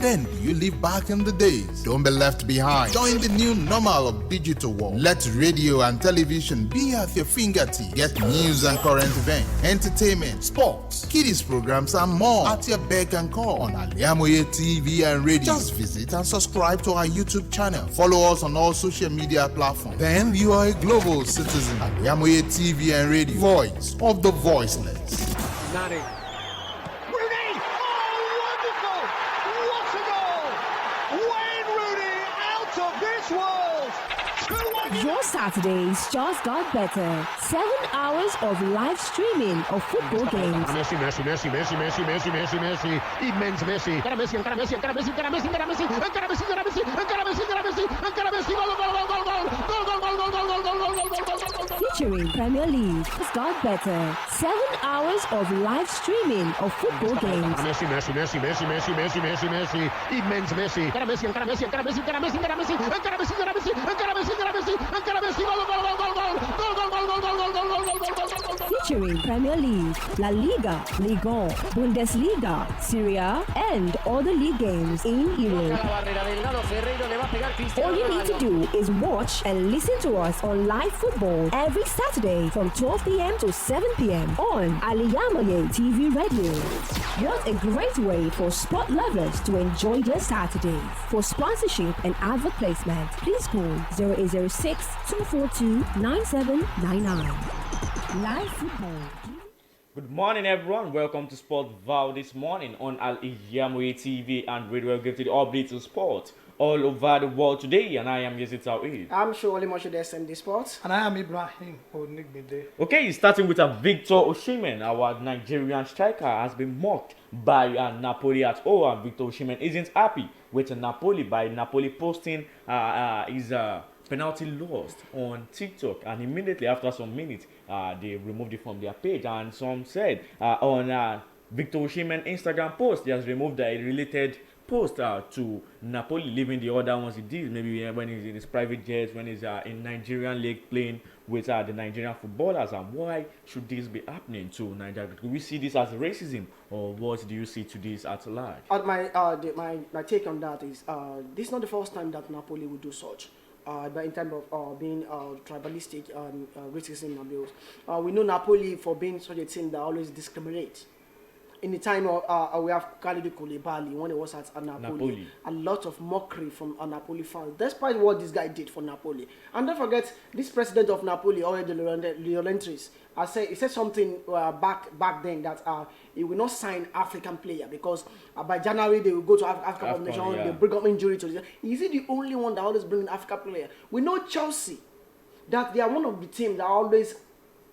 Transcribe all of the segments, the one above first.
Then you live back in the days. Don't be left behind. Join the new normal of digital world. Let radio and television be at your fingertips. Get news and current events, entertainment, sports, kiddies programs, and more at your beck and call on Al-IyamoyeTv and radio. Just visit and subscribe to our YouTube channel. Follow us on all social media platforms. Then you are a global citizen. Al-IyamoyeTv and radio. Voice of the voiceless. Nani. Your Saturdays just got better. 7 hours of live streaming of football games. Messi. Immens Messi. Featuring Premier League. It's got better. 7 hours of live streaming of football games. Messi. Immens Messi. Featuring Premier League, La Liga, Ligue 1, Bundesliga, Serie A, and other league games in Europe. All you need to do is watch and listen to us on live football every Saturday from 12 p.m. to 7 p.m. on Al-IyamoyeTv Radio. What a great way for sport lovers to enjoy their Saturdays. For sponsorship and advert placement, please call 0806 242 9799. Live football. Good morning, everyone. Welcome to Sportville this morning on Al-IyamoyeTv and Radio. We'll give you the updates of sport all over the world today. And I am Yazid Taoheed. I'm Sowole, Moshood, SMD Sports. And I am Ibrahim, Onigbinde. Okay, starting with Victor Osimhen, our Nigerian striker, has been mocked by Napoli at home. And Victor Osimhen isn't happy with Napoli by Napoli posting his penalty lost on TikTok, and immediately after some minutes, they removed it from their page. And some said on Victor Osimhen Instagram post, he has removed a related post to Napoli, leaving the other ones he did, maybe when he's in his private jets, when he's in Nigerian league playing with the Nigerian footballers. And why should this be happening to Nigeria? Do we see this as racism, or what do you see to this at large? My take on that is this is not the first time that Napoli would do such. But in terms of being tribalistic and racism abuse, we know Napoli for being such a team that always discriminates. In the time of we have Kalidou Koulibaly when he was at Napoli, a lot of mockery from Napoli fans, despite what this guy did for Napoli. And don't forget, this president of Napoli, already Laurentiis, he said something back then that he will not sign African player because by January they will go to Africa of Nations, they bring up injury to this. Is he the only one that always brings African player? We know Chelsea, that they are one of the teams that always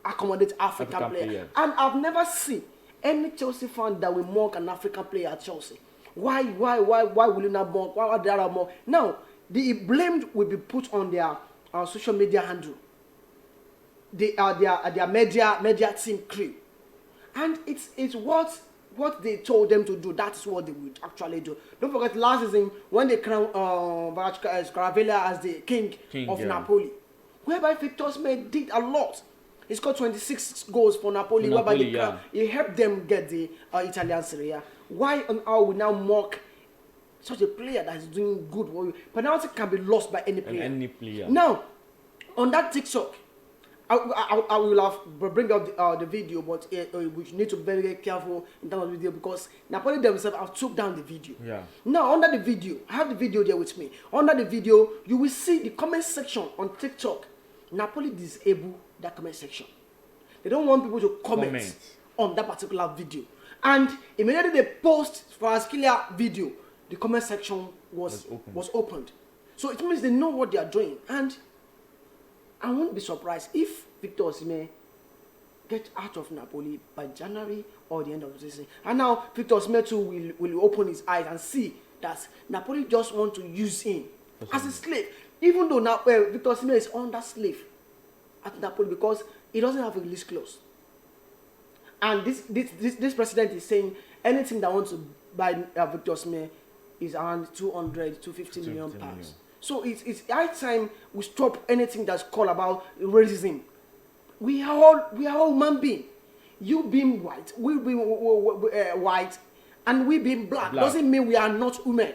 accommodate African player. And I've never seen any Chelsea fan that will mock an African player at Chelsea. Why will you not mock? Why are there more? Now, the blame will be put on their social media handle. Their media team crew. And it's what they told them to do. That's what they would actually do. Don't forget last season when they crowned Scaravella as the king of Napoli, whereby Victor Osimhen did a lot. He scored 26 goals for Napoli, whereby he helped them get the Italian Serie A. Why on earth we now mock such a player that is doing good? Penalty can be lost by any player. Now, on that TikTok, I will have bring up the video, but we need to be very, very careful in terms of the video because Napoli themselves have took down the video. Yeah. Now, under the video, I have the video there with me. Under the video, you will see the comment section on TikTok. Napoli disable that comment section. They don't want people to comment on that particular video. And immediately they post for a clear video, the comment section was opened. So it means they know what they are doing. And I won't be surprised if Victor Osimhen get out of Napoli by January or the end of the season. And now Victor Osimhen too will open his eyes and see that Napoli just want to use him as a slave. Even though now Victor Osimhen is under slave at Napoli because he doesn't have a release clause. And this president is saying anything that wants to buy Victor Osimhen is around 250 million pounds. So it's high time we stop anything that's called about racism. We are all human beings. You being white, we being white, and we being black doesn't mean we are not women.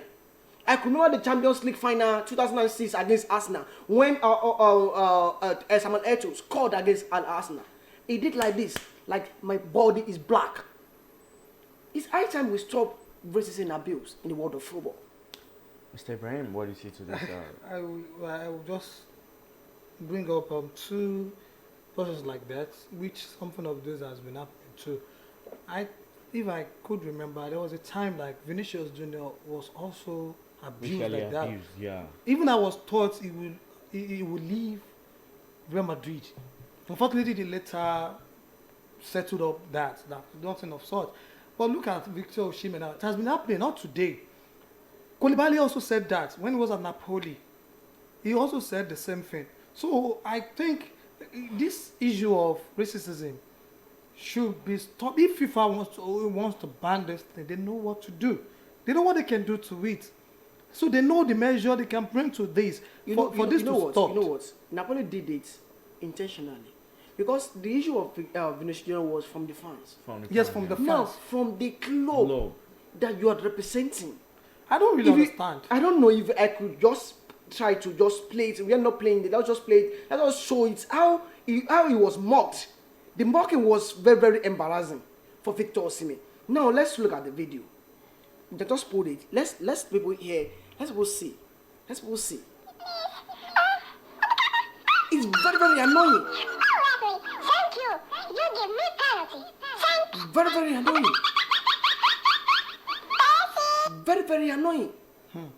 I can remember the Champions League final 2006 against Arsenal when Samuel Eto'o scored against Arsenal. He did like this, like my body is black. It's high time we stop racism and abuse in the world of football. Mr. Ibrahim, what do you say to this? I will just bring up two processes like that, which something of this has been happening too. If I could remember, there was a time like Vinicius Junior was also abused like that. Yeah. Even I was taught he would leave Real Madrid. Unfortunately, they later settled up that nothing of sort. But look at Victor Osimhen now. It has been happening, not today. Koulibaly also said that when he was at Napoli. He also said the same thing. So I think this issue of racism should be stopped. If FIFA wants to ban this thing, they know what to do. They know what they can do to it. So they know the measure they can bring to this for this to stop. You know what? Napoli did it intentionally. Because the issue of Vinicius Junior was from the fans. From the fans. Now, from the club that you are representing. I don't really understand. I don't know if I could just try to just play it. We are not playing it. Let's just play it. Let's just show it how he was mocked. The mocking was very, very embarrassing for Victor Osimhen. Now let's look at the video. They just put it. Let's people hear. Let's go see. Let's go see. It's very, very annoying. Thank you. You give me penalty. Thank you. Very, very annoying. Very, very annoying.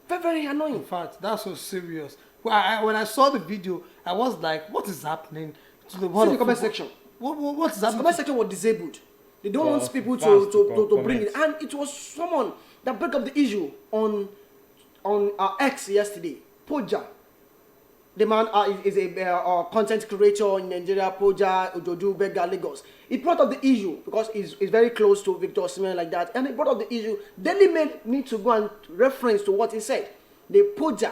Very, very annoying. In fact, that's so serious. When I saw the video, I was like, what is happening to the world? See the comment section. What is happening? The comment section was disabled. They don't want people to bring it. And it was someone that broke up the issue on X yesterday. Poja. The man is a content creator in Nigeria, Poja, Ojoju, Bega, Lagos. He brought up the issue because he's very close to Victor Osimhen like that. And he brought up the issue. Daily Mail need to go and reference to what he said. The Poja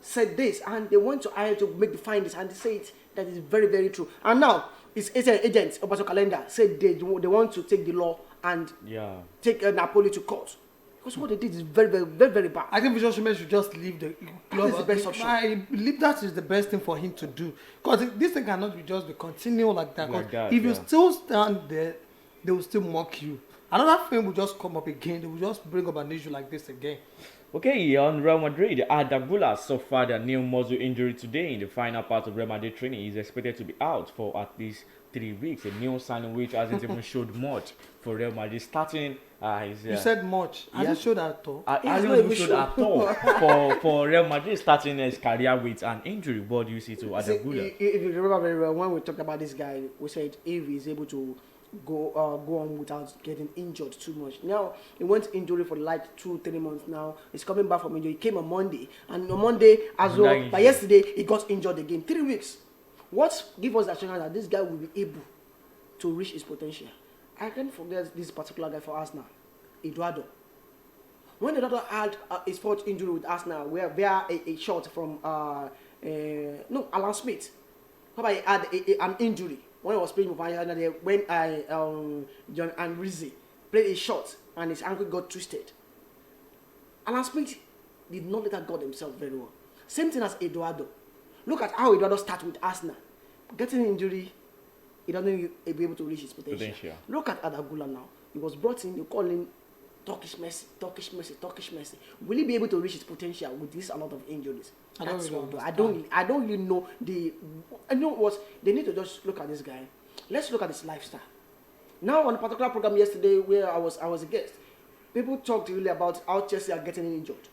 said this and they went to IL to make the findings and they say it that is very, very true. And now, his agent, Obaso Calendar, said they want to take the law and take Napoli to court. Because what they did is very, very, very, very bad. I think Victor Osimhen should just leave the club. That is the best option. I believe that is the best thing for him to do. Because this thing cannot be just be continual like that. If you still stand there, they will still mock you. Another thing will just come up again. They will just bring up an issue like this again. Okay, on Real Madrid, Adagula suffered a new muscle injury today in the final part of Real Madrid training. He is expected to be out for at least 3 weeks. A new signing which hasn't even showed much for Real Madrid. Starting, you said much. Hasn't showed at all. Hasn't even showed at all for Real Madrid starting his career with an injury. What do you see to Adagula? If you remember very well, when we talked about this guy, we said if he's able to go on without getting injured too much. Now he went injury for like 2-3 months. Now he's coming back from injury. He came on Monday, and on Monday as well. But yesterday he got injured again. 3 weeks. What gives us the assurance that this guy will be able to reach his potential? I can't forget this particular guy for Arsenal, Eduardo. When Eduardo had his fourth injury with Arsenal, via a shot from Alan Smith, he had an injury. When I was playing with Manchester, when John and Rizzi played a shot and his ankle got twisted. Alan Smith did not let that God himself very well. Same thing as Eduardo. Look at how Eduardo started with Arsenal. Getting an injury, he doesn't be able to reach his potential. Look at Adagula now. He was brought in, you call him Turkish Messi. Will he be able to reach his potential with this a lot of injuries? I don't really know I know what they need to just look at this guy. Let's look at his lifestyle. Now on a particular program yesterday where I was a guest, people talked really about how Chelsea are getting injured.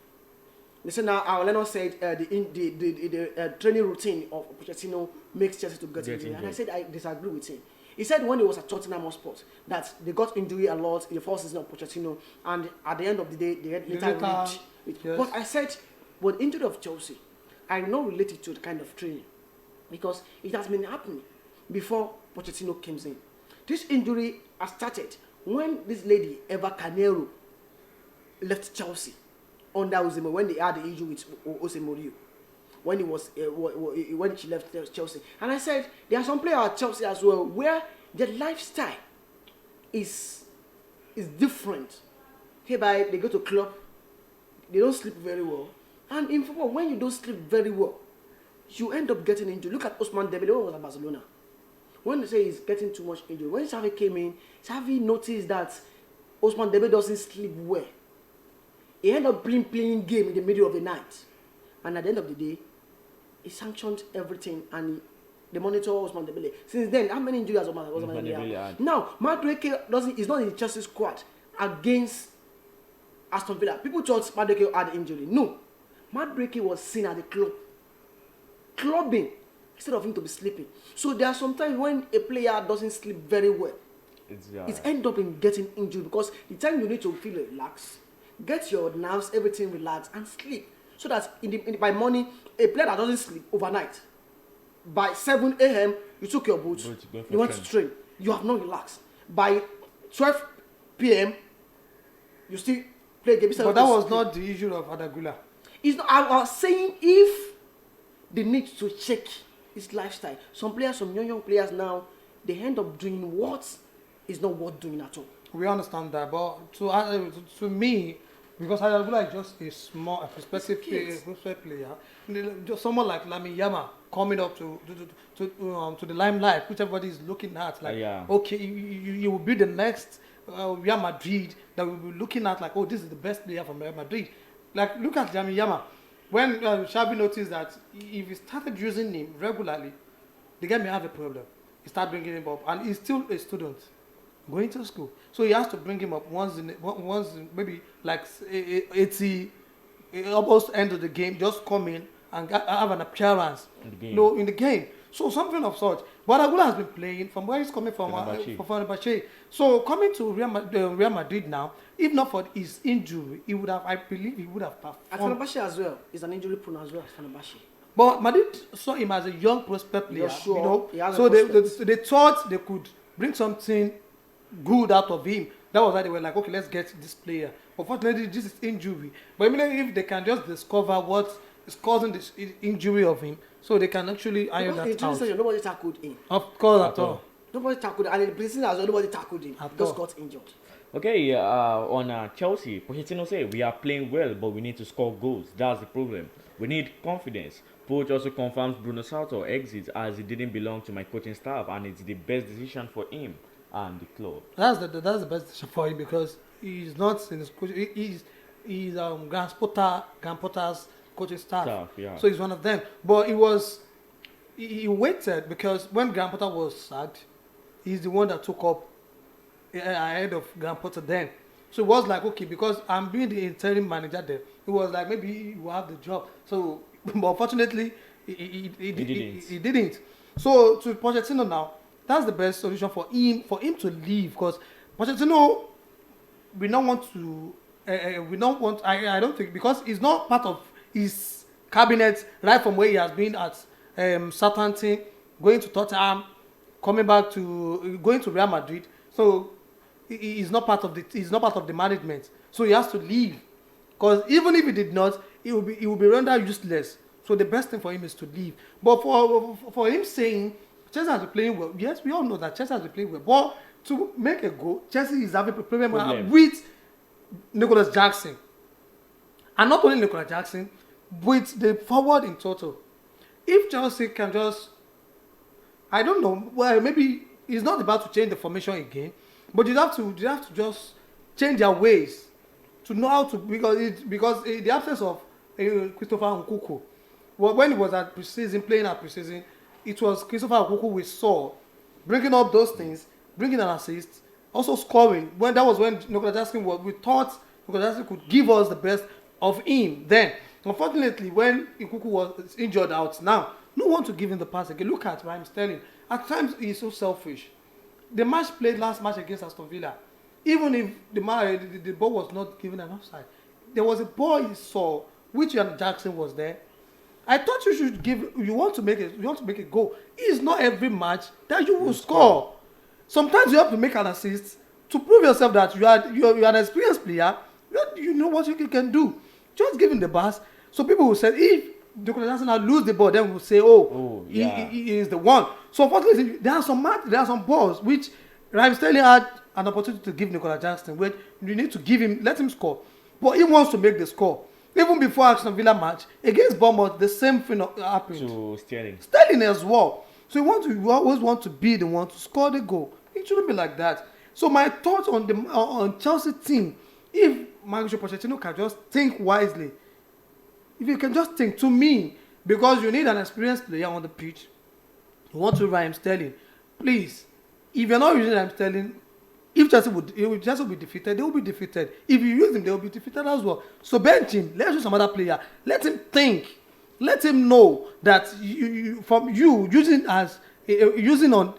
They said now Leno said the training routine of Pochettino makes Chelsea to get injured. And I said I disagree with him. He said when he was at Tottenham Hotspur that they got injury a lot in the first season of Pochettino, and at the end of the day they had later reached it. Yes. But I said, but the injury of Chelsea, I know related to the kind of training because it has been happening before Pochettino comes in. This injury has started when this lady Eva Canero left Chelsea under Ozimo when they had the issue with Jose Mourinho. When he was when she left Chelsea, and I said there are some players at Chelsea as well where their lifestyle is different. hereby they go to club, they don't sleep very well. And in football, when you don't sleep very well, you end up getting injured. Look at Ousmane Dembele when he was at Barcelona. When they say he's getting too much injury, when Xavi came in, Xavi noticed that Ousmane Dembele doesn't sleep well. He ended up playing game in the middle of the night. And at the end of the day, he sanctioned everything and they monitor Ousmane Dembele. Since then, how many injuries has Ousmane Dembele had? Now, Madueke is not in the Chelsea squad against Aston Villa. People thought Madueke had injury. No. Madueke was seen at the club, clubbing, instead of him to be sleeping. So there are sometimes when a player doesn't sleep very well, it ends up in getting injured because the time you need to feel relaxed, get your nerves, everything relaxed, and sleep. So that by morning, a player that doesn't sleep overnight, by 7 a.m., you took your boots, you went to train, you have not relaxed. By 12 p.m., you still play a game. But that was not the issue of Adagula. It's not, I was saying if they need to check his lifestyle. Some players, some young players now, they end up doing what is not worth doing at all. We understand that, but to me, because Adagula is just a small, prospective player, just someone like Lamine Yamal coming up to the limelight, which everybody is looking at, like, okay, you will be the next Real Madrid that we will be looking at, like, oh, this is the best player from Real Madrid. Like, look at Lamine Yamal. When Xavi noticed that if he started using him regularly, the guy may have a problem. He started bringing him up, and he's still a student going to school. So he has to bring him up once maybe like 80, almost end of the game, just come in and have an appearance in the game. So something of such. But Agula has been playing from where he's coming from, Fenerbahce. So coming to Real Madrid now, if not for his injury, I believe he would have performed. At Fenerbahce as well, he's an injury prone as well as Fenerbahce. But Madrid saw him as a young prospect player, sure. you know. So they thought they could bring something good out of him. That was why they were like, okay, let's get this player. Unfortunately, this is injury. But immediately, if they can just discover what is causing this injury of him, so they can actually iron that out. Nobody tackled him. Of course, at all. Nobody tackled him. And in the preseason as well, nobody tackled him. He just got injured. Okay, on Chelsea, Pochettino said we are playing well, but we need to score goals. That's the problem. We need confidence. Poch also confirms Bruno Sartor exits as he didn't belong to my coaching staff, and it's the best decision for him and the club. That's the best decision for him because he's not in his coach. He's Graham Potter's coaching staff. So he's one of them. But he waited because when Graham Potter was sacked, he's the one that took up ahead of Graham Potter then. So it was like, okay, because I'm being the interim manager there, it was like maybe he will have the job. So, but unfortunately, he didn't. So to Pochettino now, that's the best solution for him to leave because Pochettino, I don't think, because he's not part of his cabinet right from where he has been at Southampton, going to Tottenham, going to Real Madrid. So he's not part of the management. So he has to leave because even if he did not, he will be rendered useless. So the best thing for him is to leave. But for him saying Chelsea has been playing well, yes, we all know that Chelsea has been playing well. But to make a goal, Chelsea is having a problem with Nicholas Jackson. And not only Nicholas Jackson, with the forward in total. If Chelsea can just, I don't know, well, maybe it's not about to change the formation again, but you have to just change their ways to know how to, because in the absence of Christopher Nkunku, well, when he was at playing at preseason, it was Christopher Nkunku we saw bringing up those things, bringing an assist, also scoring. When Nicolas Jackson we thought Nicolas Jackson could give us the best of him. Then, unfortunately, when Nkunku was injured out now, no one to give him the pass again. Look at Raheem Sterling. At times, he's so selfish. The match played last match against Aston Villa, even if the ball was not given an offside, there was a ball he saw which Jackson was there. I thought you want to make a goal. It's not every match that you will score. Sometimes you have to make an assist to prove yourself that you are an experienced player. You know what you can do. Just give him the pass. So people will say if Nicolas Jackson now lose the ball, then we'll say, he is the one. So unfortunately, there are some balls which Raheem Sterling had an opportunity to give Nicola Jackson, where you need to give him, let him score. But he wants to make the score. Even before Aston Villa match against Bournemouth, the same thing happened. To Sterling. Sterling as well. So you always want to be the one to score the goal. It shouldn't be like that. So my thoughts on the on Chelsea team, if Mauricio Pochettino can just think wisely, if you can just think, to me, because you need an experienced player on the pitch, you want to Raheem Sterling, please, if you're not using Raheem Sterling, if Chelsea will be defeated, they will be defeated. If you use him, they will be defeated as well. So bench him, let's use some other player. Let him think. Let him know that using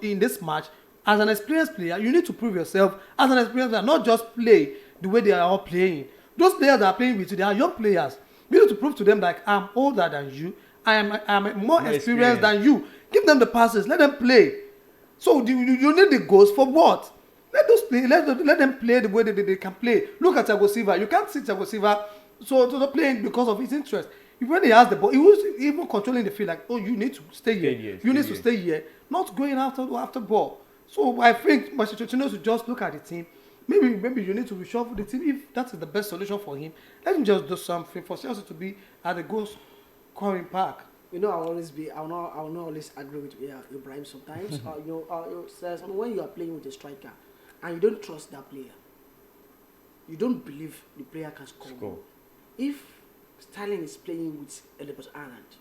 in this match as an experienced player, you need to prove yourself as an experienced player, not just play the way they are all playing. Those players that are playing with you, they are young players. You need to prove to them that I'm older than you, I am more experienced than you. Give them the passes, let them play. So you need the goals for what? Let them play the way they can play. Look at Thiago Silva. You can't see Thiago Silva so playing because of his interest. When he has the ball, he was even controlling the field like, oh, you need to stay here. You need to stay here, not going after ball. So I think Pochettino should just look at the team. Maybe you need to reshuffle the team if that is the best solution for him. Let him just do something for Chelsea to be at the goal scoring park. I will not always agree with Ibrahim sometimes. When you are playing with a striker and you don't trust that player, you don't believe the player can score. If Sterling is playing with Elibert Haaland,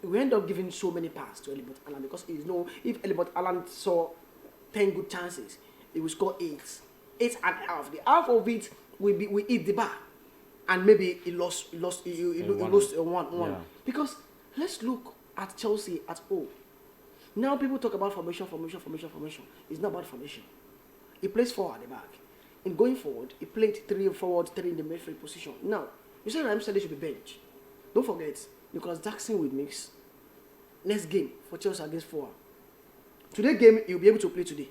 we end up giving so many passes to Elibert Haaland because if Elibert Haaland saw 10 good chances, he will score 8 and a half. The half of it we hit the bar, and maybe he lost 1-1. Yeah. Because let's look at Chelsea at all. Now people talk about formation. It's not about formation. He plays 4 at the back. In going forward, he played 3 forward, 3 in the midfield position. Now, you say Raheem Sterling should be bench. Don't forget, Nicolas Jackson will mix next game for Chelsea against Fulham. Today game, he'll be able to play today.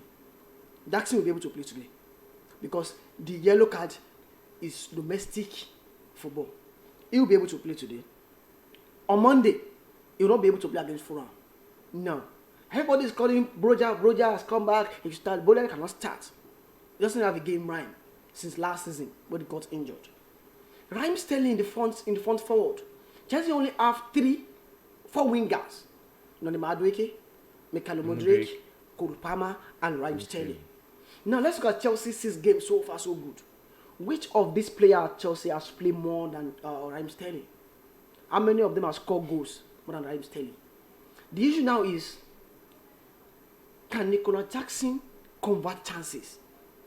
Jackson will be able to play today. Because the yellow card is domestic football. He will be able to play today. On Monday, he will not be able to play against Fulham. No. Everybody is calling Broja has come back. He should start. Broja cannot start. He doesn't have a game rhyme since last season when he got injured. Raheem Sterling in the front forward. Chelsea only have 4 wingers. Noni Madueke, Mikhailo Mudryk, Cole Palmer, and Raheem Sterling. Now let's look at Chelsea's 6 games so far so good. Which of these players at Chelsea has played more than Raheem Sterling? How many of them have scored goals more than Raheem Sterling? The issue now is, can Nicola Jackson convert chances?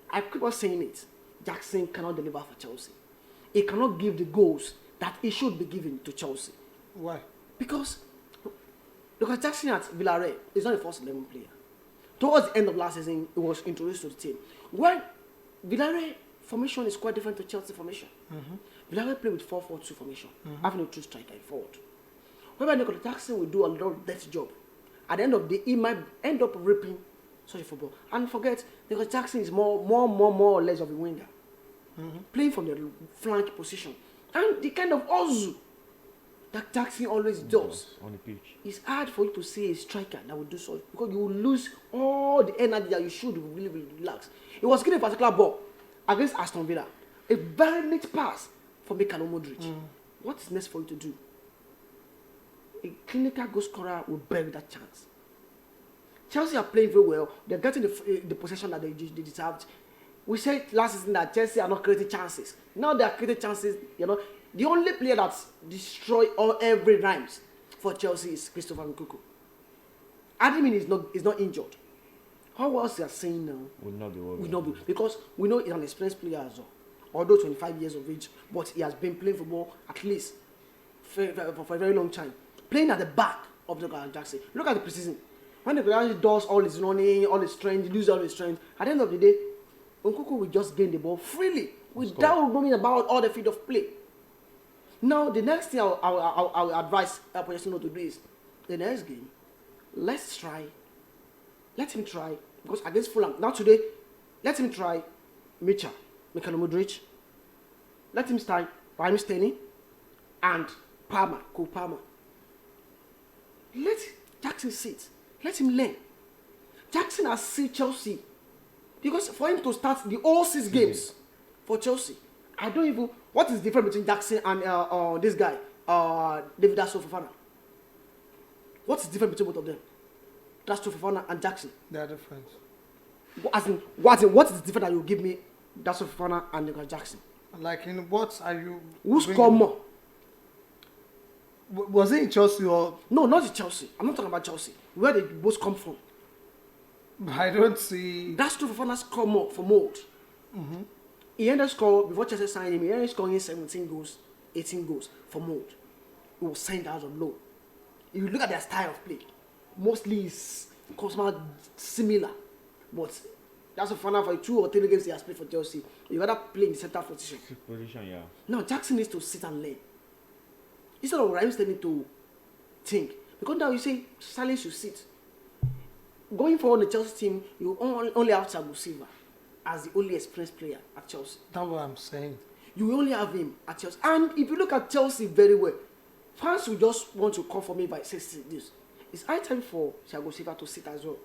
I keep on saying it. Jackson cannot deliver for Chelsea. He cannot give the goals that he should be giving to Chelsea. Why? Because Nicola Jackson at Villarreal is not a first 11 player. Towards the end of last season, he was introduced to the team. When Villarreal formation is quite different to Chelsea formation. Villarreal play with 4-4-2 formation, having a true striker in forward. Whereby Nicola Jackson will do a lot of dirty job. At the end of the day, he might end up ripping such a football. And forget, Nicola Jackson is more or less of a winger. Playing from the flank position. And the kind of hustle that Jackson always does on the pitch. It's hard for you to see a striker that will do so, because you will lose all the energy that you should really relax. He was getting a particular ball against Aston Villa. A very neat pass for Mikhailo Mudryk. What is next for you to do? A clinical goal scorer will bury that chance. Chelsea are playing very well. They're getting the possession that they deserved. We said last season that Chelsea are not creating chances. Now they are creating chances. The only player that's destroyed every rhymes for Chelsea is Christopher Nkunku. Admin is not injured. How else they are saying now? Will not be, because we know he's an experienced player as well. Although 25 years of age, but he has been playing football at least for a very long time. Playing at the back of Nicola Jackson. Look at the preseason. When Nicola does all his running, all his strength, loses all his strength, at the end of the day, Nkunku will just gain the ball freely without knowing about all the field of play. Now, the next thing I'll advise Pochettino to do is, the next game, let him try, because against Fulham, now today, let him try Mikhailo Mudryk, let him start Raheem Sterling, and Cole Palmer. Let Jackson sit, let him learn. Jackson has seen Chelsea Because for him to start the all 6 games for Chelsea, I don't even. What is the difference between Jackson and this guy, David Fofana? What's the difference between both of them? Fofana and Jackson. They are different. What is the difference that you give me, Fofana and Nicolas Jackson? Like, in what are you? Who scored more? Was it in Chelsea or? No, not in Chelsea. I'm not talking about Chelsea. Where did they both come from? I don't see. Fofana scored more for Mold. Mm-hmm. He ended up scoring, before Chelsea signed him, he ended up scoring 17 goals, 18 goals for Mold. He was signed out of low. If you look at their style of play, mostly it's similar. But that's a final for 2 or 3 games he has played for Chelsea. You rather play in the center position. Yeah. Now Jackson needs to sit and learn. Instead of Raheem Sterling to think. Because now you say Salah should sit. Going forward in the Chelsea team, you only have Thiago Silva as the only experienced player at Chelsea. That's what I'm saying. You only have him at Chelsea. And if you look at Chelsea very well, fans will just want to come for me by saying this. It's high time for Thiago Silva to sit as well.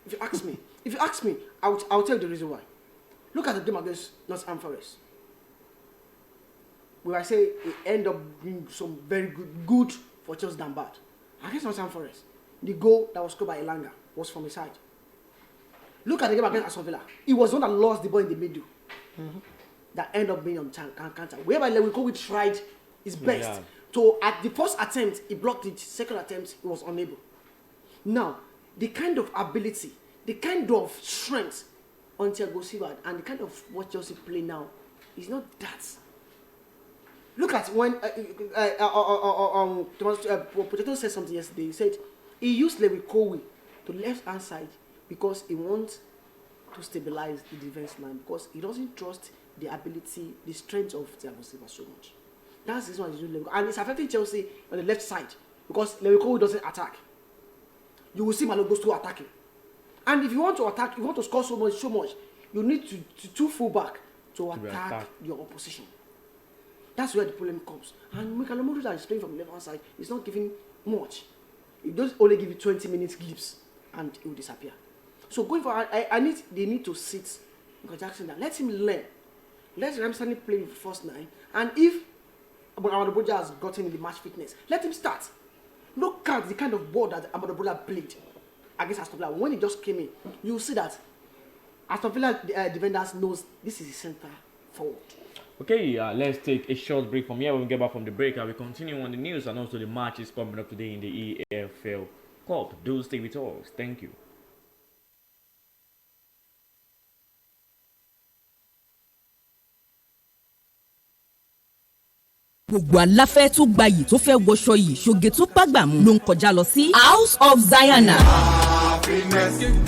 If you ask me, I'll tell you the reason why. Look at the game against Nottingham Forest. Where I say it ended up being some very good for Chelsea than bad. Against Nottingham Forest, the goal that was scored by Elanga was from his side. Look at the game against Aston Villa. It was one that lost the ball in the middle. Mm-hmm. That ended up being on counter. Whereby Lewikovic tried his best. Yeah. So at the first attempt, he blocked it. Second attempt, he was unable. Now, the kind of ability, the kind of strength on Thiago Silva and the kind of what Chelsea play now is not that. Look at when Potato said something yesterday. He said he used Lewikovic to left hand side because he wants to stabilize the defense line because he doesn't trust the ability, the strength of Thiago Silva so much. That's the reason why he's doing Lewikovic. And it's affecting Chelsea on the left side because Lewikovic doesn't attack. You will see Malo goes to attacking. And if you want to attack, you want to score so much, you need to fullback to attack your opposition. That's where the problem comes. And Moshood that is playing from the left hand side is not giving much. It does only give you 20 minutes glimpse and it will disappear. So going forward, they need to sit Nicolas Jackson down. Let him learn. Let Ramsey play with the first 9. And if Amadou Boja has gotten in the match fitness, let him start. Look at the kind of ball that Amadou Boja played against Aston Villa. When he just came in, you will see that Aston Villa defenders knows this is the center forward. Okay, let's take a short break from here. When we get back from the break, I will continue on the news and also the matches coming up today in the EFL Cup. Do stay with us. Thank you. gbogbo aláfẹ́ tó gbayì tó fẹ́ wọṣọ yìí ṣoge tó bágbà mu ló ń kọjá lọ sí House of Zion.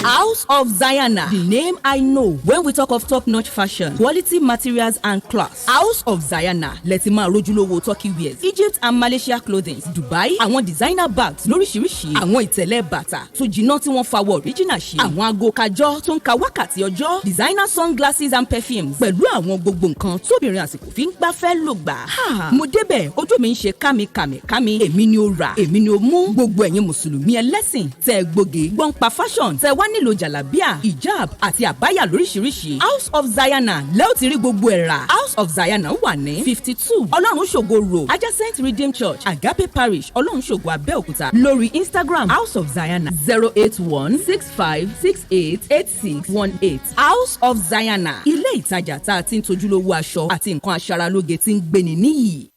House of Zion, the name I know when we talk of top-notch fashion, quality materials and class. House of Zion, lẹ́tí máa rójúlówó Turkey wears, Egypt and Malaysia clothing, Dubai, àwọn designer bags lóríṣiríṣi, àwọn ìtẹ̀lẹ̀ bàtà tó jiná tí wọ́n fawọ́ original ṣe, àwọn aago kájọ́ tó ń ka wákàtí ọjọ́, designer sunglasses and perfumes, pẹ̀lú àwọn gbogbo nǹkan tóbìnrin àsìkò fi ń gbafẹ́ lò gbà. Mo débẹ̀ ojú mi ń ṣe kámi, èmi ni ó rà, èmi ni ó mú. Gbogbo ẹ̀yin mùsùlùmí ẹlẹ́sìn tẹ́ gbòógè gbọ́n pa fashion tẹ́ wá nílò jàlábíà, hijab àti àbáyà lóríṣiríṣi. House of Zion lẹ́ò ti rí gbogbo ẹ̀ rà. House of Zion wà ní 52 Ọlọ́run ṣògo road adjacent Redeemed Church Agape Parish Ọlọ́run ṣògo Abẹ́òkúta. Lórí Instagram House of Zion 08165688618. House of Zion ilé ìtajà tá a ti ń tojúlówó aṣọ àti nǹkan aṣaralóge tí ń gbéni níyì.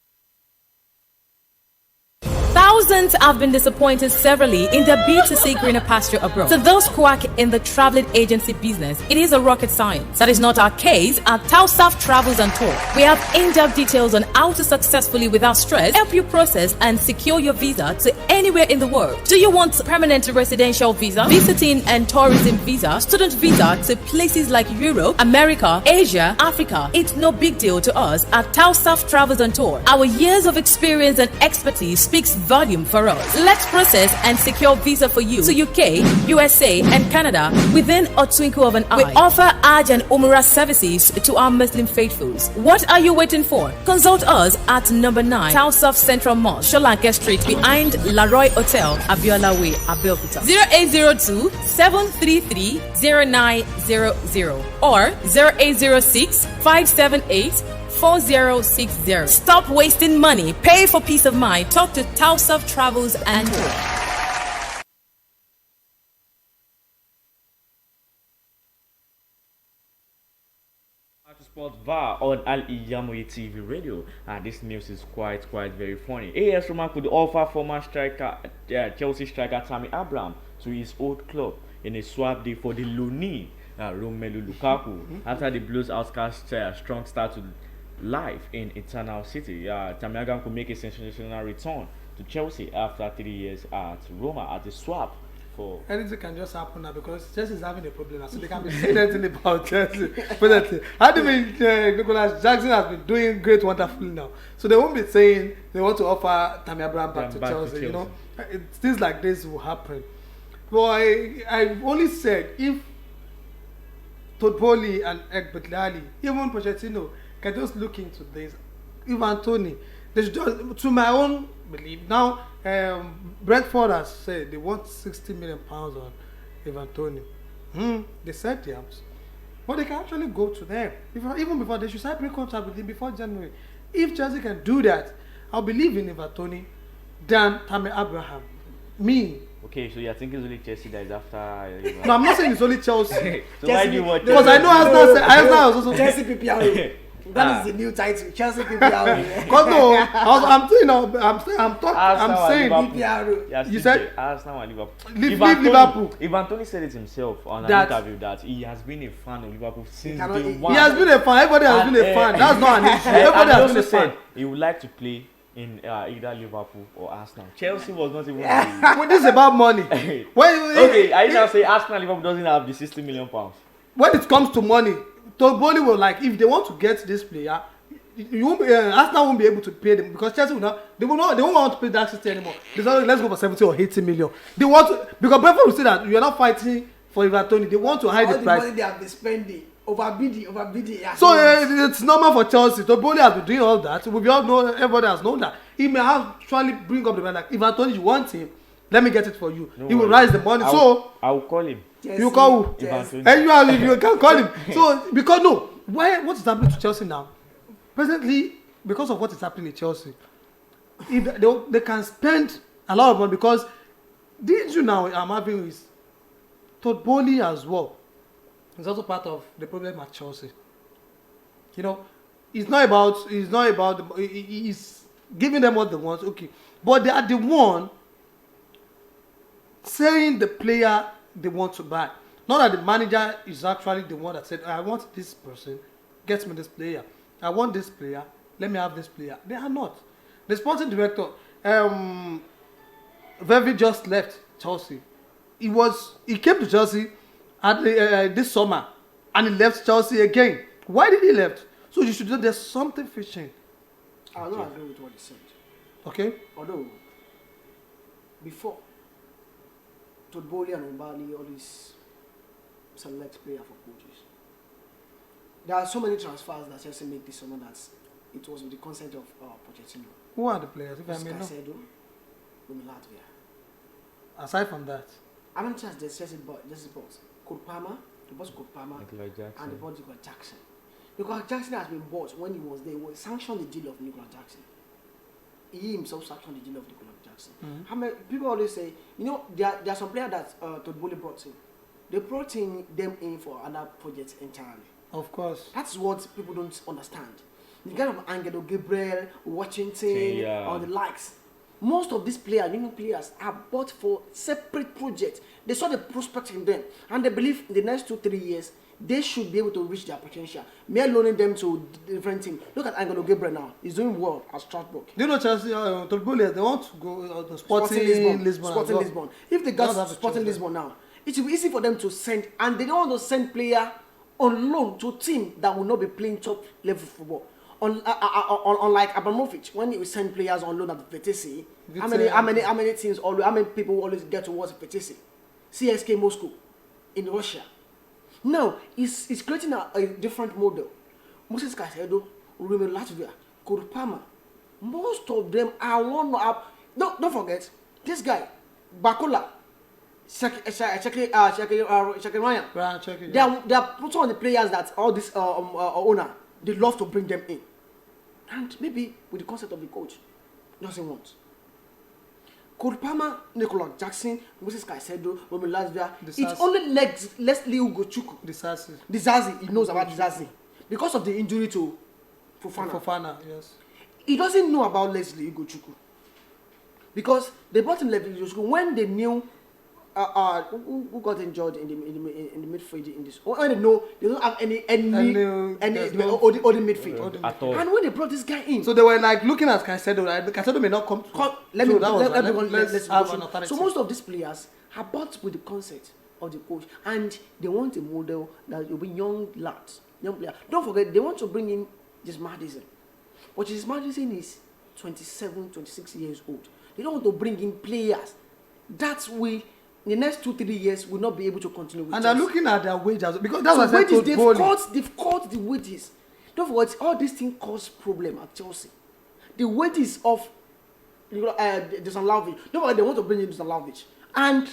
Thousands have been disappointed severally in their bid to seek greener pasture abroad. To those quack in the traveling agency business, it is a rocket science. That is not our case at Taoheed Travels and Tour. We have in-depth details on how to successfully, without stress, help you process and secure your visa to anywhere in the world. Do you want permanent residential visa, visiting and tourism visa, student visa to places like Europe, America, Asia, Africa? It's no big deal to us at Taoheed Travels and Tour. Our years of experience and expertise speaks volume for us. Let's process and secure visa for you to UK, USA, and Canada within a twinkle of an eye. We offer Hajj and Umrah services to our Muslim faithfuls. What are you waiting for? Consult us at number 9, Taoheed Central Mosque, Sholanke Street, behind Laroy Hotel, Abiola Way, Abeokuta. 0802 733 0900 or 0806 578 4060. Stop wasting money. Pay for peace of mind. Talk to Taoheed Travels and Tour. Sportville on Al-IyamoyeTv radio. This news is quite very funny. AS Roma could offer former striker Chelsea striker Tammy Abraham to his old club in a swap deal for the loanee Romelu Lukaku after the Blues outcast strong start to life in Eternal City. Tammy Abraham could make a sensational return to Chelsea after 3 years at Roma at the swap. Anything can just happen now because Chelsea is having a problem now, so they can't be saying anything about Chelsea. Presently, I do mean Nicholas Jackson has been doing great, wonderfully now, so they won't be saying they want to offer Tammy Abraham back to Chelsea. You know, things like this will happen. But I only said if Todd Bowley and Onigbinde, even Pochettino, can just look into this. If Anthony, they should just, to my own belief now. Brentford has said they want £60 million on Ivan Toney. They said yes, but they can actually go to them even before they should sign pre-contract with him before January. If Chelsea can do that, I'll believe in Ivan Toney than Tammy Abraham. Me. Okay, so you're thinking it's only Chelsea that is after. No, I'm not saying it's only Chelsea. So why do you want? Because I know Arsenal was also Chelsea PPR. That is the new title, Chelsea PPR. Because no, I'm saying PPR. You said Arsenal and Liverpool. Leave Liverpool. Ivan Toney said it himself on an interview that he has been a fan of Liverpool since day one. He has been a fan. Everybody has been a fan. That's not an issue. Everybody has been a fan. He would like to play in either Liverpool or Arsenal. Chelsea was not even. When this is about money. Okay, I now say Arsenal Liverpool doesn't have the £60 million. When it comes to money, Todd Bowley will if they want to get this player, Arsenal won't be able to pay them because Chelsea will not. They won't want to pay that 60 anymore. They say let's go for 70 or 80 million. They want to because Brentford will say that you are not fighting for Ivan Toney. They want to hide the price. All the money they have been spending, overbidding. So it's normal for Chelsea. Todd Bowley has been doing all that. We all know, everybody has known that. He may actually bring up the money like Ivan Toney, you want him, let me get it for you. He will raise the money. I will call him. You call who? And you can call him. So because what is happening to Chelsea now? Presently, because of what is happening in Chelsea, they can spend a lot of money because the issue now I'm having is Todd Bowley as well. It's also part of the problem at Chelsea. You know, it's not about he's giving them what they want, okay, but they are the one saying the player they want to buy. Not that the manager is actually the one that said, I want this person, get me this player. I want this player, let me have this player. They are not. The sporting director, Vervi just left Chelsea. He came to Chelsea at this summer and he left Chelsea again. Why did he left? So you should know there's something fishing. I don't agree with what he said. Okay? Although, before, Todd Bowley and Mbali always select player for coaches. There are so many transfers that Chelsea made this summer that it was with the consent of Pochettino. Who are the players? If I may know. Caicedo, Latvia. Aside from that, I mean, just the Chelsea boss, Kopama, the boss Kopama, and the boss Nicolas Jackson. Nicolas Jackson has been bought when he was there. He sanctioned the deal of Nicolas Jackson. He himself sanctioned the deal of Nicolas Jackson. How many people always say, you know, there are some players that Todd Bowley brought in. They brought them in for other projects entirely. Of course. That's what people don't understand. The kind of Angelo Gabriel, Washington, or the likes. Most of these players, young players, are bought for separate projects. They saw the prospect in them, and they believe in the next 2-3 years they should be able to reach their potential. Mere loaning them to different teams. Look at Angelo Gabriel now; he's doing well at Strasbourg. Do you know Chelsea? Todd Bowley, they want to go to Sporting Lisbon. If they got Sporting Lisbon now, it will be easy for them to send, and they don't want to send player on loan to a team that will not be playing top level football. Unlike Abramovich, when he would send players on loan at Vitesse, how many teams always, how many people always get towards Vitesse? CSK Moscow in Russia. Now he's creating a different model. Moses Caicedo, Remy Latvia, Kurpama, most of them are one up. Don't forget this guy, Bakola, Shaki Ryan. They are put on the players that all this owner they love to bring them in, and maybe with the concept of the coach doesn't want. Kurpama, Nicolas Jackson, Moses Caicedo, Remy Latvia. It's only Leslie Ugochukwu. Dizazi, he knows about Dizazi because of the injury to Fofana. Yes. He doesn't know about Leslie Ugochukwu because they brought in Leslie Ugochukwu when they knew who got injured in the midfield in this. When they know they don't have any midfield at all. And when they brought this guy in, so they were like looking at Caicedo. Right? Caicedo may not come. Let's so most of these players are bought with the concept of the coach, and they want a model that will be young lads, young players. Don't forget, they want to bring in this Madison, but this Madison is 27, 26 years old. They don't want to bring in players that will, in the next 2-3 years, will not be able to continue with. And Chelsea. they're looking at their wages because that's what wages, they've cut the wages. Don't forget, all these things cause problem at Chelsea. The wages of Dusan Vlahovic. Don't forget, they want to bring in Dusan Vlahovic, and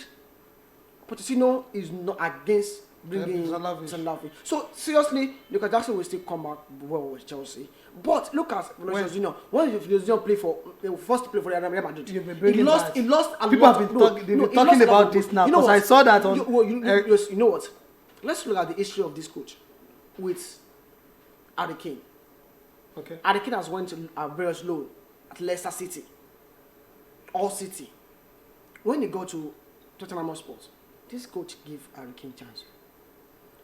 Pochettino is not against bringing Dusan Vlahovic. So seriously, Lucas Jackson will still come back well with Chelsea. But look at Vinicius Junior. When Vinicius Junior play for first play for Real Madrid, he lost. He lost a people lot. Have been talking about this now because I saw that on. You know what? Let's look at the history of this coach with Harry Kane. Okay. Harry Kane has went to a various loan at Leicester City, All City. When he go to Tottenham Hotspur, this coach give Harry Kane chance.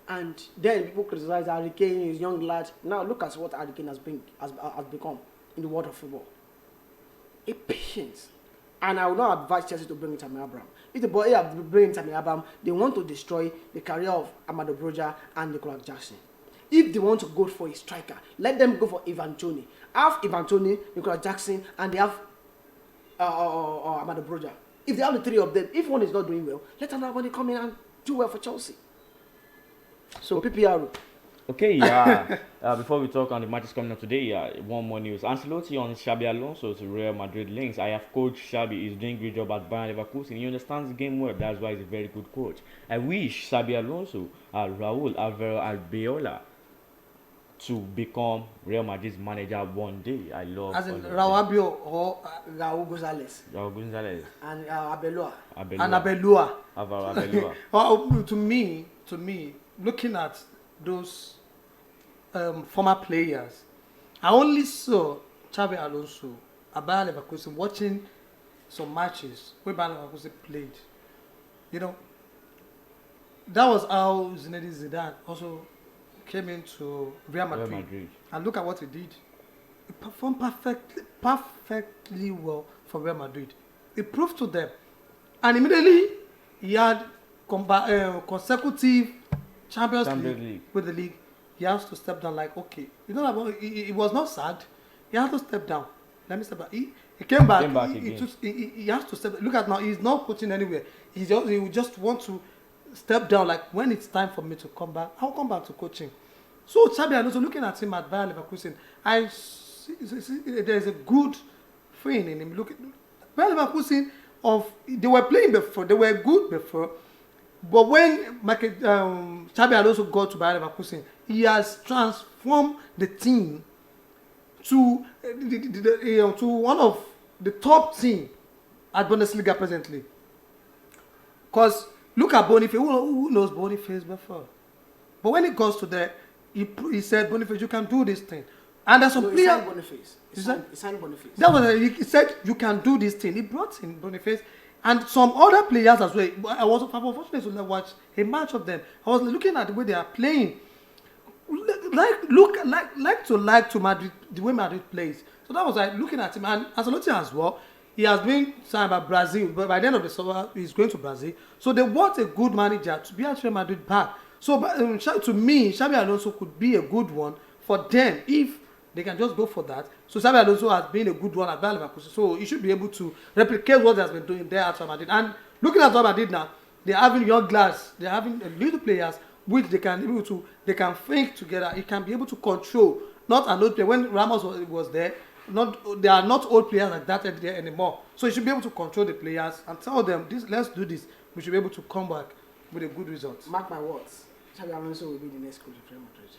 And then people criticize Harry Kane, he's young lad. Now look at what Harry Kane has become in the world of football. A patience. And I would not advise Chelsea to bring in Tammy Abraham. If the boy have bring in Tammy Abraham, they want to destroy the career of Amado Broja and Nicolas Jackson. If they want to go for a striker, let them go for Ivan Toney. Have Ivan Toney, Nicolas Jackson, and they have Amado Broja. If they have the three of them, if one is not doing well, let another one come in and do well for Chelsea. So PPR. Okay, yeah. Before we talk on the matches coming up today, one more news. Ancelotti on Xabi Alonso to Real Madrid links. I have coach Xabi is doing a great job at Bayern Leverkusen. He understands the game well. That's why he's a very good coach. I wish Xabi Alonso, Raul Alvaro Albeola, to become Real Madrid's manager one day. I love. As in Raul Albeola or Raul Gonzalez. Raul Gonzalez. And Abeloa. And Abeloa. Alvaro Abeloa. Well, to me, looking at those former players, I only saw Xabi Alonso at Bayer Leverkusen watching some matches where Bayer Leverkusen played. You know, that was how Zinedine Zidane also came into Real Madrid. And look at what he did. He performed perfectly well for Real Madrid. He proved to them. And immediately, he had consecutive Champions League with the league. He has to step down like, okay. You know, he was not sad. He had to step down. Let me step back. He came back. He has to step down. Look at now, he's not coaching anywhere. He just want to step down. Like, when it's time for me to come back, I'll come back to coaching. So Xabi Alonso, looking at him at Bayer Leverkusen, I see there's a good thing in him. Look at Bayer Leverkusen, they were playing before, they were good before, but when Xabi Alonso got to Bayer Leverkusen, he has transformed the team to one of the top team at Bundesliga presently. Because look at Boniface. Who knows Boniface before? But when it goes to there, he said, Boniface, you can do this thing. And there's some players. He signed Boniface. That was he said, you can do this thing. He brought in Boniface and some other players as well. I was fortunate to watch a match of them. I was looking at the way they are playing. Like to Madrid, the way Madrid plays. So that was like looking at him. And Ancelotti as well. He has been signed by Brazil, but by the end of the summer, he's going to Brazil. So they want a good manager to be at Real Madrid back. So to me, Xabi Alonso could be a good one for them if they can just go for that. So Xabi Alonso has been a good one at Bayer Leverkusen, so he should be able to replicate what he has been doing there at Real Madrid. And looking at Real Madrid now, they're having young lads, they're having little players which they can think together. He can be able to control. Not an old player. When Ramos was there, they are not old players like that there anymore. So he should be able to control the players and tell them, let's do this. We should be able to come back with a good result. Mark my words, Xabi Alonso will be the next coach of Real Madrid.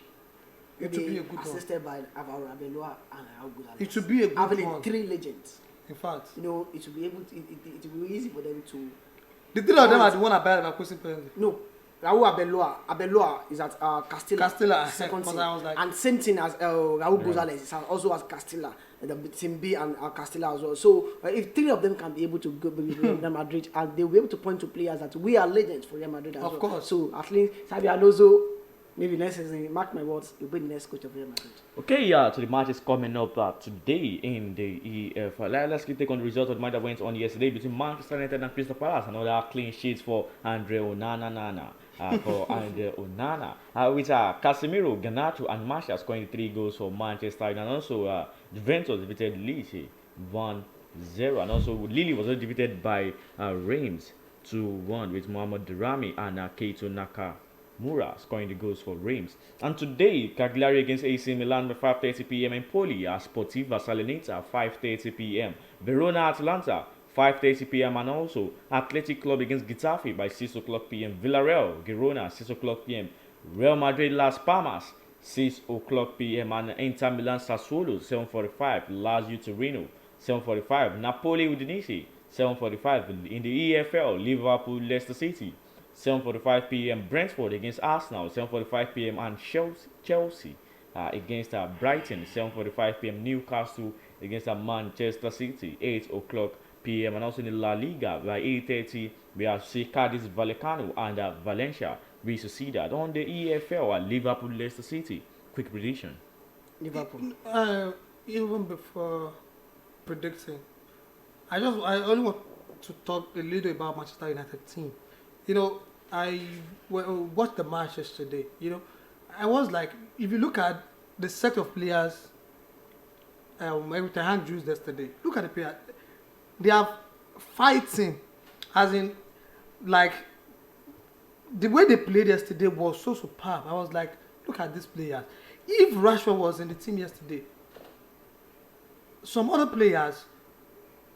It should be a good assisted by Alvaro Arbeloa and Raul Gonzalez. It should be a good having one. 3 legends. In fact, it will be able to, it will be easy for them to. The 3 of them are the one at Bayer Leverkusen presently. No, Raul Arbeloa is at Castilla second team, and same thing as Raul Gonzalez is also as Castilla, the team B and Castilla as well. So if 3 of them can be able to go with Real Madrid, and they'll be able to point to players that we are legends for Real Madrid as well. Of course. So at least Xabi Alonso, maybe next season, mark my words, he'll be the next coach of Real Madrid. Okay, so the match is coming up today in the EFL. Let's take on the result of the match that went on yesterday between Manchester United and Crystal Palace. Another clean sheets for Andre Onana. With Casemiro, Garnacho, and Martial scoring 3 goals for Manchester United. And also, Juventus defeated Leeds 1-0. And also, Lille was also defeated by Reims 2-1 with Mohamed Darami and Keito Nakamura scoring the goals for Reims. And today, Cagliari against AC Milan at 5:30 p.m. in Poli, Sportiva Salernitana 5:30 p.m. Verona Atalanta 5:30 p.m. and also Athletic Club against Getafe by 6 o'clock p.m. Villarreal Girona 6 o'clock p.m. Real Madrid Las Palmas 6 o'clock p.m. and Inter Milan Sassuolo 7:45. Lazio Torino 7:45. Napoli Udinese 7:45. In the EFL, Liverpool Leicester City 7:45 p.m. Brentford against Arsenal 7:45 p.m. and Chelsea against Brighton 7:45 p.m. Newcastle against Manchester City 8 o'clock p.m. and also in the La Liga by 8:30 we have Cadiz Vallecano and Valencia Real Sociedad. On the EFL, Liverpool Leicester City. Quick prediction. Liverpool. Even before predicting, I only want to talk a little about Manchester United team. I watched the match yesterday. I was like, if you look at the set of players Eric Ten Hag used yesterday, look at the players. They are fighting, as in, like, the way they played yesterday was so superb. I was like, look at these players. If Rashford was in the team yesterday, some other players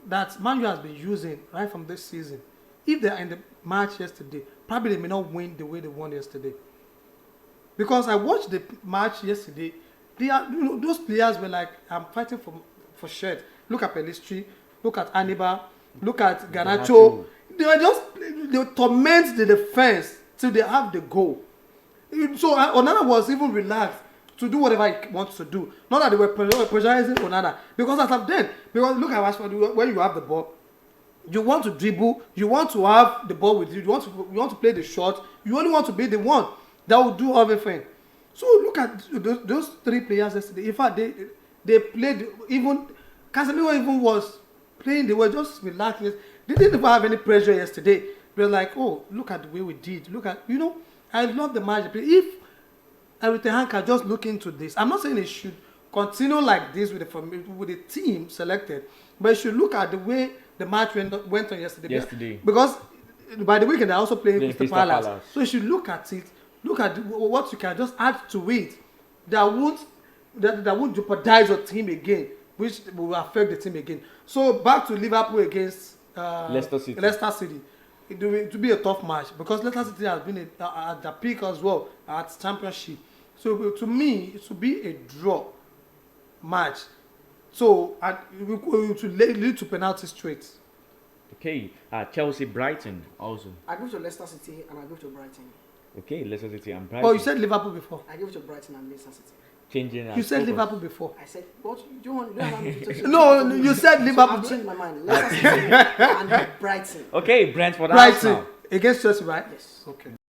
that Man U has been using right from this season, if they are in the match yesterday, probably they may not win the way they won yesterday. Because I watched the match yesterday, those players were like, I'm fighting for shirt. Look at Pelistri, look at Hannibal, look at Garnacho. They torment the defense till they have the goal. So Onana was even relaxed to do whatever he wants to do. Not that they were pressurizing Onana. Because as of then, because look at Rashford, when you have the ball, you want to dribble, you want to have the ball with you, you want to play the shot, you only want to be the one that will do everything. So look at those 3 players yesterday. In fact, they played, even Casemiro even was playing, they were just relaxing. They didn't even have any pressure yesterday. They were like, oh, look at the way we did. Look at, I love the match. If Eric Ten Hag can just look into this, I'm not saying it should continue like this with the team selected, but it should look at the way the match went on yesterday. Because by the weekend, they're also playing Crystal Palace. So you should look at it, look at what you can just add to it that won't jeopardize your team again, which will affect the team again. So back to Liverpool against Leicester City. It will be a tough match because Leicester City has been at the peak as well at championship. So to me, it should be a draw match. So it will lead to penalty straight. Okay, Chelsea Brighton also. I go to Leicester City and I go to Brighton. Okay, Leicester City and Brighton. Oh, you said Liverpool before. I go to Brighton and Leicester City. You said Liverpool before. I said, what? You don't want me to talk? No, you said Liverpool. So I've changed my mind. Leicester City and Brighton. Okay, Brentford. Brighton against Chelsea, right? Yes. Okay.